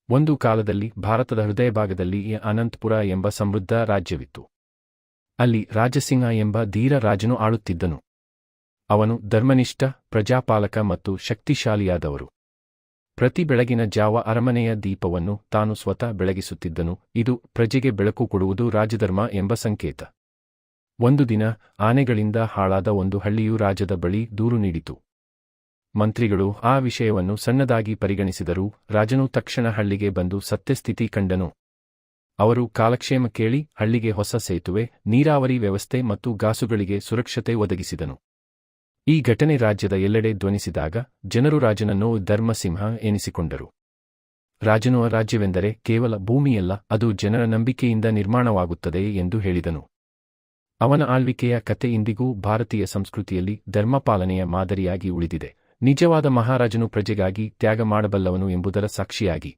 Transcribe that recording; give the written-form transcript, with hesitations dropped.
ಒಂದು ಕಾಲದಲ್ಲಿ ಭಾರತದ ಹೃದಯಭಾಗದಲ್ಲಿ ಅನಂತಪುರ ಎಂಬ ಸಮೃದ್ಧ ರಾಜ್ಯವಿತ್ತು. ಅಲ್ಲಿ ರಾಜಸಿಂಹ ಎಂಬ ಧೀರ ರಾಜನು ಆಳುತ್ತಿದ್ದನು. ಅವನು ಧರ್ಮನಿಷ್ಠ, ಪ್ರಜಾಪಾಲಕ ಮತ್ತು ಶಕ್ತಿಶಾಲಿಯಾದವರು. ಪ್ರತಿ ಬೆಳಗಿನ ಜಾವ ಅರಮನೆಯ ದೀಪವನ್ನು ತಾನು ಸ್ವತಃ ಬೆಳಗಿಸುತ್ತಿದ್ದನು. ಇದು ಪ್ರಜೆಗೆ ಬೆಳಕು ಕೊಡುವುದು ರಾಜಧರ್ಮ ಎಂಬ ಸಂಕೇತ. ಒಂದು ದಿನ ಆನೆಗಳಿಂದ ಹಾಳಾದ ಒಂದು ಹಳ್ಳಿಯು ರಾಜದ ಬಳಿ ದೂರು ನೀಡಿತು. ಮಂತ್ರಿಗಳು ಆ ವಿಷಯವನ್ನು ಸಣ್ಣದಾಗಿ ಪರಿಗಣಿಸಿದರೂ ರಾಜನು ತಕ್ಷಣ ಹಳ್ಳಿಗೆ ಬಂದು ಸತ್ಯಸ್ಥಿತಿ ಕಂಡನು. ಅವರು ಕಾಲಕ್ಷೇಮ ಕೇಳಿ ಹಳ್ಳಿಗೆ ಹೊಸ ಸೇತುವೆ, ನೀರಾವರಿ ವ್ಯವಸ್ಥೆ ಮತ್ತು ಗಾಸುಗಳಿಗೆ ಸುರಕ್ಷತೆ ಒದಗಿಸಿದನು. ಈ ಘಟನೆ ರಾಜ್ಯದ ಎಲ್ಲೆಡೆ ಧ್ವನಿಸಿದಾಗ ಜನರು ರಾಜನನ್ನು ಧರ್ಮಸಿಂಹ ಎನಿಸಿಕೊಂಡರು. ರಾಜನು ರಾಜ್ಯವೆಂದರೆ ಕೇವಲ ಭೂಮಿಯಲ್ಲ, ಅದು ಜನರ ನಂಬಿಕೆಯಿಂದ ನಿರ್ಮಾಣವಾಗುತ್ತದೆ ಎಂದು ಹೇಳಿದನು. ಅವನ ಆಳ್ವಿಕೆಯ ಕತೆ ಇಂದಿಗೂ ಭಾರತೀಯ ಸಂಸ್ಕೃತಿಯಲ್ಲಿ ಧರ್ಮಪಾಲನೆಯ ಮಾದರಿಯಾಗಿ ಉಳಿದಿದೆ. ನಿಜವಾದ ಮಹಾರಾಜನು ಪ್ರಜೆಗಾಗಿ ತ್ಯಾಗ ಮಾಡಬಲ್ಲವನು ಎಂಬುದರ ಸಾಕ್ಷಿಯಾಗಿ.